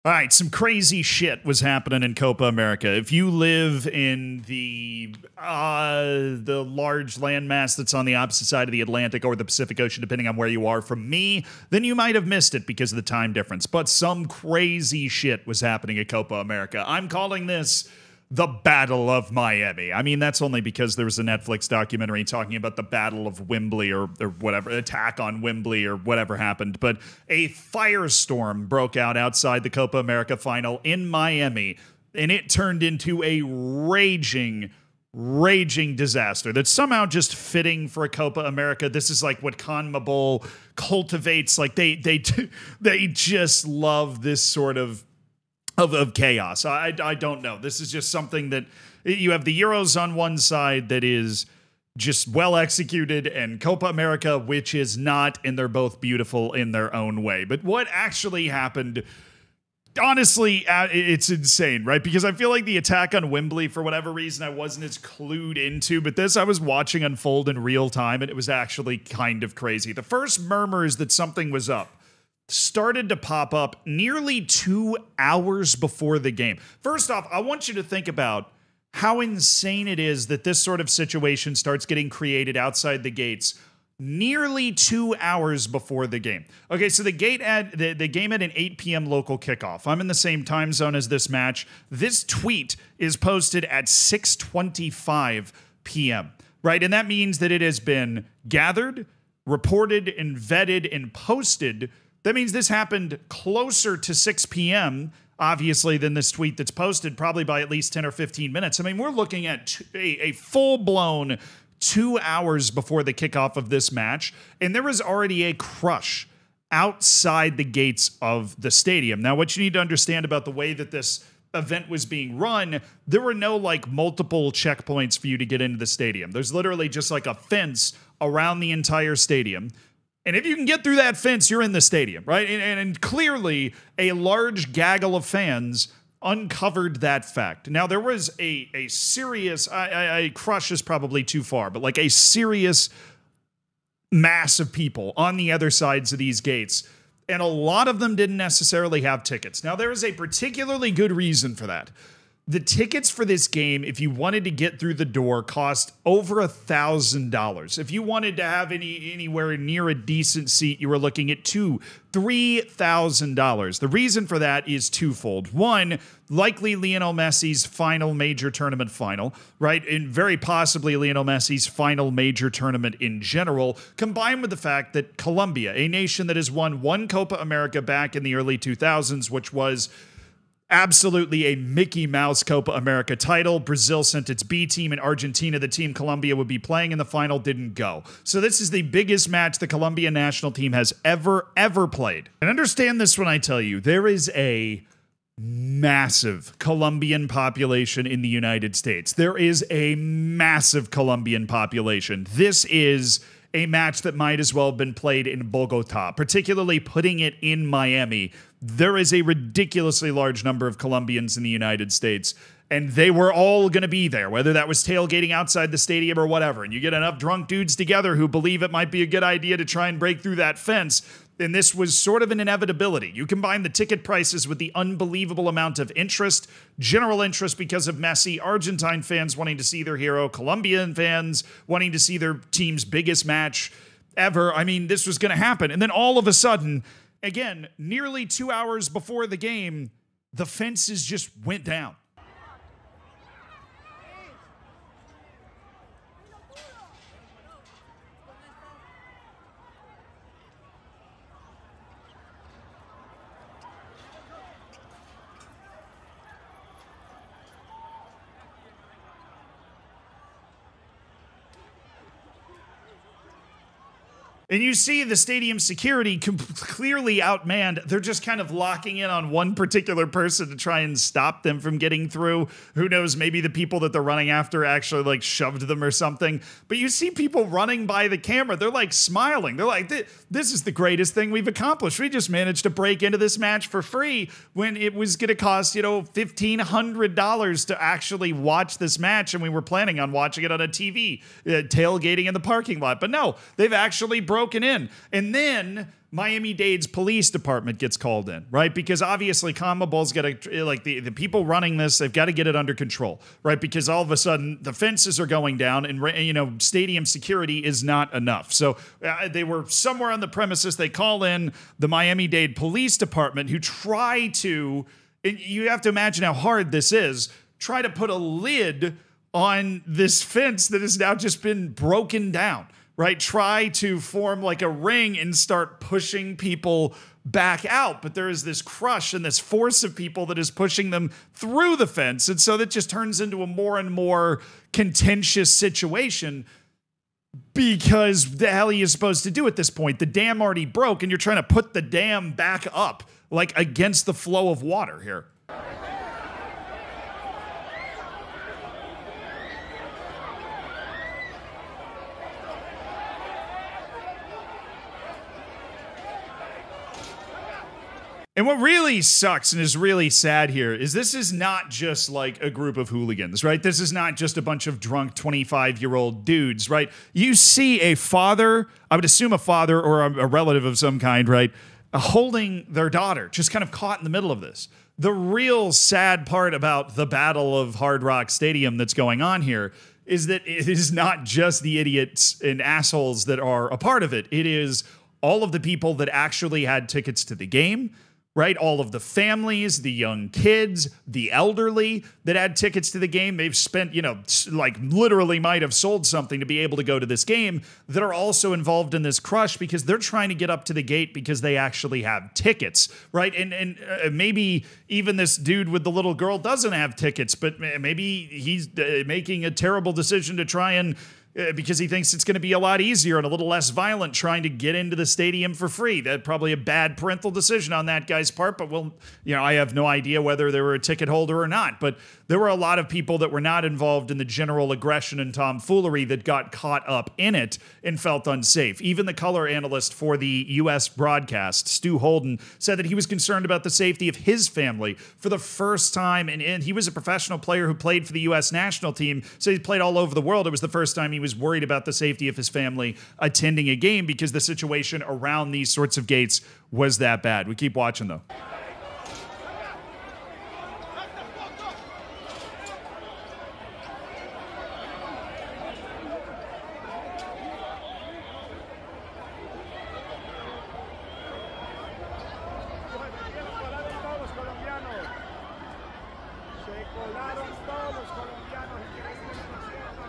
All right, some crazy shit was happening in Copa America. If you live in the large landmass that's on the opposite side of the Atlantic or the Pacific Ocean, depending on where you are from me, then you might have missed it because of the time difference. But some crazy shit was happening at Copa America. I'm calling this the Battle of Miami. I mean, that's only because there was a Netflix documentary talking about the Battle of Wembley or whatever, attack on Wembley or whatever happened. But a firestorm broke out outside the Copa America final in Miami, and it turned into a raging disaster that's somehow just fitting for a Copa America. This is like what CONMEBOL cultivates. Like they just love this sort of chaos. I don't know. This is just something that you have the Euros on one side that is just well executed and Copa America, which is not, and they're both beautiful in their own way. But what actually happened, honestly, it's insane, right? Because I feel like the attack on Wembley, for whatever reason, I wasn't as clued into, but this I was watching unfold in real time, and it was actually kind of crazy. The first murmurs that something was up started to pop up nearly 2 hours before the game. First off, I want you to think about how insane it is that this sort of situation starts getting created outside the gates nearly 2 hours before the game. Okay, so the game had an 8 p.m. local kickoff. I'm in the same time zone as this match. This tweet is posted at 6:25 p.m., right? And that means that it has been gathered, reported, and vetted and posted. That means this happened closer to 6 p.m., obviously, than this tweet that's posted, probably by at least 10 or 15 minutes. I mean, we're looking at a full-blown 2 hours before the kickoff of this match, and there was already a crush outside the gates of the stadium. Now, what you need to understand about the way that this event was being run, there were no, like, multiple checkpoints for you to get into the stadium. There's literally just, like, a fence around the entire stadium. And if you can get through that fence, you're in the stadium, right? And clearly, a large gaggle of fans uncovered that fact. Now, there was a serious, crush is probably too far, but like a serious mass of people on the other sides of these gates. And a lot of them didn't necessarily have tickets. Now, there is a particularly good reason for that. The tickets for this game, if you wanted to get through the door, cost over $1,000. If you wanted to have anywhere near a decent seat, you were looking at $3,000. The reason for that is twofold. One, likely Lionel Messi's final major tournament final, right? And very possibly Lionel Messi's final major tournament in general, combined with the fact that Colombia, a nation that has won one Copa America back in the early 2000s, which was absolutely a Mickey Mouse Copa America title. Brazil sent its B team, and Argentina, the team Colombia would be playing in the final, didn't go. So this is the biggest match the Colombian national team has ever played. And understand this when I tell you, there is a massive Colombian population in the United States. There is a massive Colombian population. This is a match that might as well have been played in Bogota, particularly putting it in Miami. There is a ridiculously large number of Colombians in the United States, and they were all going to be there, whether that was tailgating outside the stadium or whatever. And you get enough drunk dudes together who believe it might be a good idea to try and break through that fence, and this was sort of an inevitability. You combine the ticket prices with the unbelievable amount of interest, general interest because of Messi, Argentine fans wanting to see their hero, Colombian fans wanting to see their team's biggest match ever. I mean, this was going to happen. And then all of a sudden, again, nearly 2 hours before the game, the fences just went down. And you see the stadium security clearly outmanned. They're just kind of locking in on one particular person to try and stop them from getting through. Who knows, maybe the people that they're running after actually like shoved them or something. But you see people running by the camera. They're like smiling. They're like, this is the greatest thing we've accomplished. We just managed to break into this match for free when it was going to cost, $1,500 to actually watch this match. And we were planning on watching it on a TV, tailgating in the parking lot. But no, they've actually broken in. And then Miami-Dade's police department gets called in, right? Because obviously CONMEBOL's got to, like, the people running this, they've got to get it under control, right? Because all of a sudden the fences are going down and, you know, stadium security is not enough. So they were somewhere on the premises. They call in the Miami-Dade police department, who try to, and you have to imagine how hard this is, try to put a lid on this fence that has now just been broken down. Right? Try to form like a ring and start pushing people back out. But there is this crush and this force of people that is pushing them through the fence. And so that just turns into a more and more contentious situation, because the hell are you supposed to do at this point? The dam already broke and you're trying to put the dam back up, like against the flow of water here. And what really sucks and is really sad here is this is not just like a group of hooligans, right? This is not just a bunch of drunk 25-year-old dudes, right? You see a father, I would assume a father or a relative of some kind, right, holding their daughter, just kind of caught in the middle of this. The real sad part about the Battle of Hard Rock Stadium that's going on here is that it is not just the idiots and assholes that are a part of it. It is all of the people that actually had tickets to the game, right? All of the families, the young kids, the elderly that had tickets to the game. They've spent, you know, like literally might have sold something to be able to go to this game, that are also involved in this crush because they're trying to get up to the gate because they actually have tickets, right? And maybe even this dude with the little girl doesn't have tickets, but maybe he's making a terrible decision to try and because he thinks it's going to be a lot easier and a little less violent trying to get into the stadium for free. That's probably a bad parental decision on that guy's part, but well, you know, I have no idea whether they were a ticket holder or not, but there were a lot of people that were not involved in the general aggression and tomfoolery that got caught up in it and felt unsafe. Even the color analyst for the U.S. broadcast, Stu Holden, said that he was concerned about the safety of his family for the first time, and he was a professional player who played for the U.S. national team, so he played all over the world. It was the first time he was worried about the safety of his family attending a game because the situation around these sorts of gates was that bad. We keep watching, though.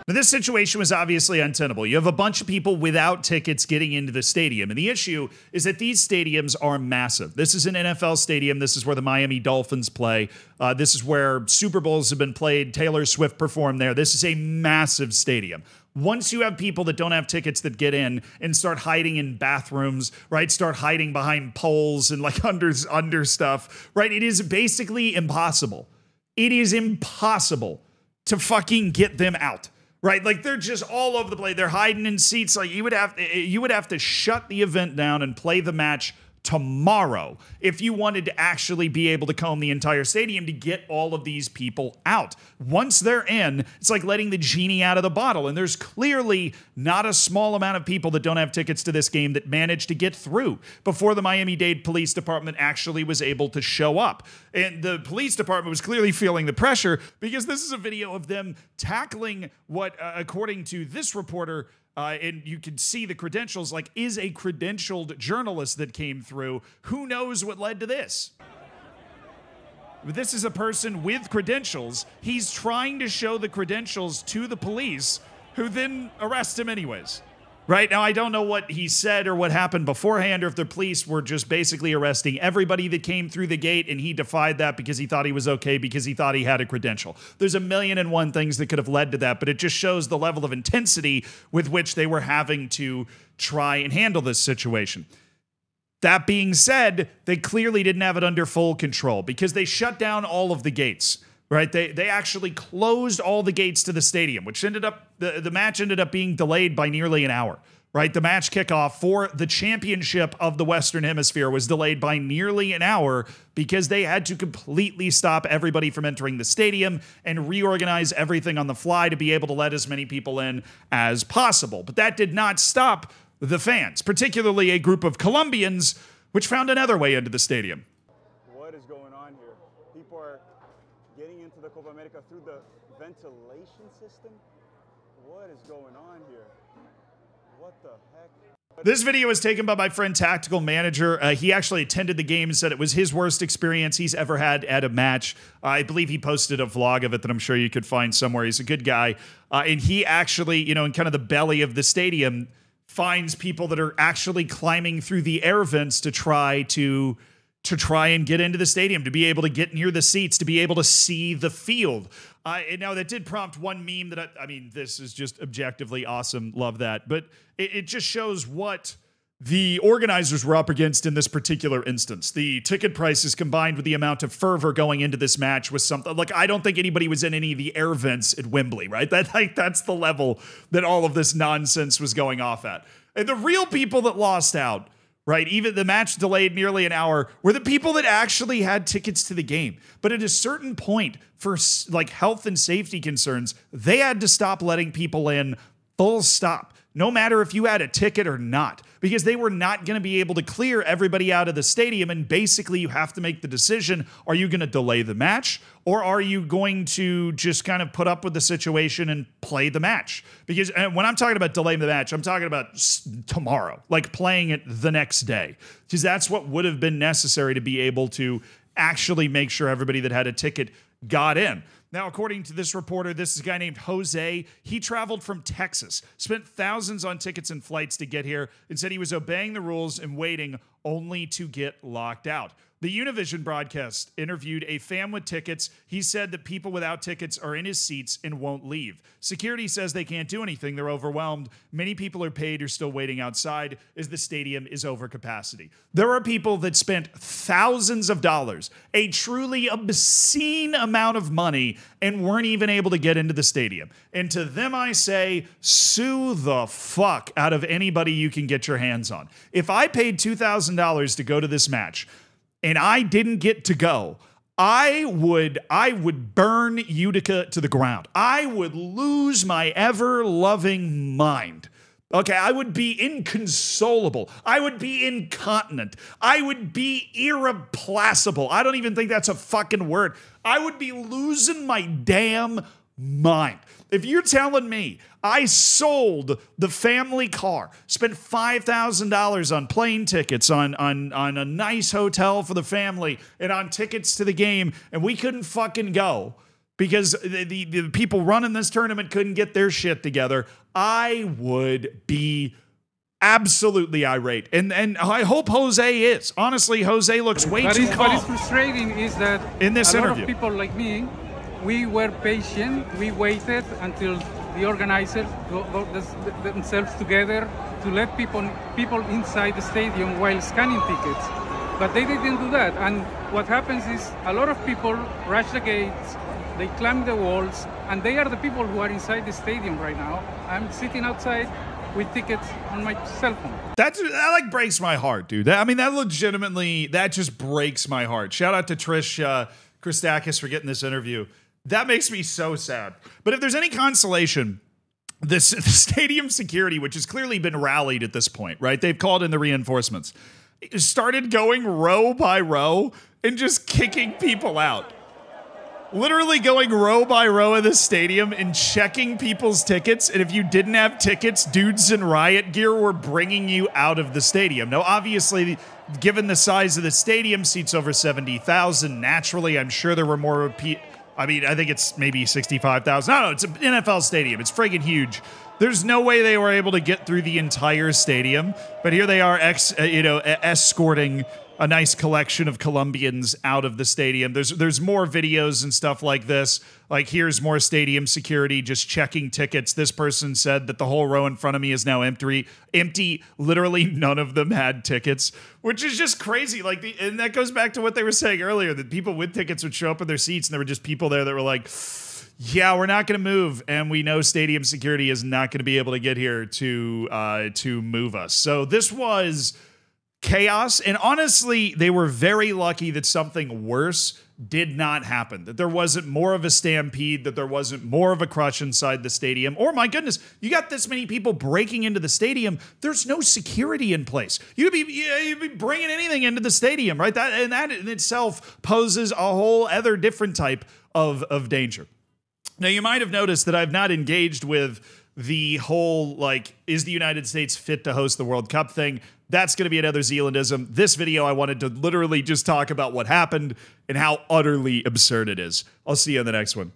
But this situation was obviously untenable. You have a bunch of people without tickets getting into the stadium. And the issue is that these stadiums are massive. This is an NFL stadium. This is where the Miami Dolphins play. This is where Super Bowls have been played. Taylor Swift performed there. This is a massive stadium. Once you have people that don't have tickets that get in and start hiding in bathrooms, right? Start hiding behind poles and like under stuff, right? It is basically impossible. It is impossible to fucking get them out. Right, like they're just all over the place. They're hiding in seats. Like you would have to shut the event down and play the match tomorrow if you wanted to actually be able to comb the entire stadium to get all of these people out. Once they're in, it's like letting the genie out of the bottle. And there's clearly not a small amount of people that don't have tickets to this game that managed to get through before the Miami-Dade Police Department actually was able to show up. And the police department was clearly feeling the pressure because this is a video of them tackling what, according to this reporter, and you can see the credentials, like, is a credentialed journalist that came through. Who knows what led to this? But this is a person with credentials. He's trying to show the credentials to the police, who then arrest him anyways. Right now, I don't know what he said or what happened beforehand, or if the police were just basically arresting everybody that came through the gate, and he defied that because he thought he was okay because he thought he had a credential. There's a million and one things that could have led to that, but it just shows the level of intensity with which they were having to try and handle this situation. That being said, they clearly didn't have it under full control because they shut down all of the gates. Right, they actually closed all the gates to the stadium, which ended up, the match ended up being delayed by nearly an hour. Right, the match kickoff for the championship of the Western Hemisphere was delayed by nearly an hour because they had to completely stop everybody from entering the stadium and reorganize everything on the fly to be able to let as many people in as possible. But that did not stop the fans, particularly a group of Colombians which found another way into the stadium. What is going on here? People are getting into the Copa America through the ventilation system? What is going on here? What the heck? This video was taken by my friend Tactical Manager. He actually attended the game and said it was his worst experience he's ever had at a match. I believe he posted a vlog of it that I'm sure you could find somewhere. He's a good guy. And he actually, you know, in kind of the belly of the stadium, finds people that are actually climbing through the air vents to try and get into the stadium, to be able to get near the seats, to be able to see the field. And now that did prompt one meme that I mean, this is just objectively awesome. Love that. But it just shows what the organizers were up against in this particular instance. The ticket prices combined with the amount of fervor going into this match was something like, I don't think anybody was in any of the air vents at Wembley, right? That's the level that all of this nonsense was going off at. And the real people that lost out, right, even the match delayed nearly an hour, were the people that actually had tickets to the game. But at a certain point, for like health and safety concerns, they had to stop letting people in, full stop, no matter if you had a ticket or not, because they were not going to be able to clear everybody out of the stadium. And basically you have to make the decision, are you going to delay the match, or are you going to just kind of put up with the situation and play the match? Because when I'm talking about delaying the match, I'm talking about tomorrow, like playing it the next day, because that's what would have been necessary to be able to actually make sure everybody that had a ticket got in. Now, according to this reporter, this is a guy named Jose. He traveled from Texas, spent thousands on tickets and flights to get here, and said he was obeying the rules and waiting only to get locked out. The Univision broadcast interviewed a fan with tickets. He said that people without tickets are in his seats and won't leave. Security says they can't do anything. They're overwhelmed. Many people are paid or still waiting outside as the stadium is over capacity. There are people that spent thousands of dollars, a truly obscene amount of money, and weren't even able to get into the stadium. And to them I say, sue the fuck out of anybody you can get your hands on. If I paid $2,000 to go to this match, and I didn't get to go, I would burn Utica to the ground. I would lose my ever-loving mind. Okay, I would be inconsolable. I would be incontinent. I would be irreplaceable. I don't even think that's a fucking word. I would be losing my damn mind. If you're telling me I sold the family car, spent $5,000 on plane tickets, on a nice hotel for the family, and on tickets to the game, and we couldn't fucking go because the people running this tournament couldn't get their shit together, I would be absolutely irate. And I hope Jose is. Honestly, Jose looks way too calm. What is frustrating is that in this interview, lot of people like me, we were patient. We waited until the organizers got themselves together to let people inside the stadium while scanning tickets. But they didn't do that. And what happens is a lot of people rush the gates, they climb the walls, and they are the people who are inside the stadium right now. I'm sitting outside with tickets on my cell phone. That like breaks my heart, dude. I mean, that legitimately, that just breaks my heart. Shout out to Trish Christakis for getting this interview. That makes me so sad. But if there's any consolation, the stadium security, which has clearly been rallied at this point, right? They've called in the reinforcements, started going row by row and just kicking people out. Literally going row by row of the stadium and checking people's tickets. And if you didn't have tickets, dudes in riot gear were bringing you out of the stadium. Now, obviously, given the size of the stadium, seats over 70,000, naturally, I'm sure there were more I mean, I think it's maybe 65,000. No, it's an NFL stadium. It's friggin' huge. There's no way they were able to get through the entire stadium. But here they are, escorting a nice collection of Colombians out of the stadium. There's more videos and stuff like this. Like, here's more stadium security just checking tickets. This person said that the whole row in front of me is now empty. Literally none of them had tickets, which is just crazy. Like, and that goes back to what they were saying earlier, that people with tickets would show up in their seats and there were just people there that were like, yeah, we're not going to move, and we know stadium security is not going to be able to get here to move us. So this was chaos, and honestly, they were very lucky that something worse did not happen, that there wasn't more of a stampede, that there wasn't more of a crush inside the stadium. Or, my goodness, you got this many people breaking into the stadium. There's no security in place. You'd be bringing anything into the stadium, right? That in itself poses a whole other different type of danger. Now, you might have noticed that I've not engaged with the whole, like, is the United States fit to host the World Cup thing. That's going to be another Zealandism. This video, I wanted to literally just talk about what happened and how utterly absurd it is. I'll see you in the next one.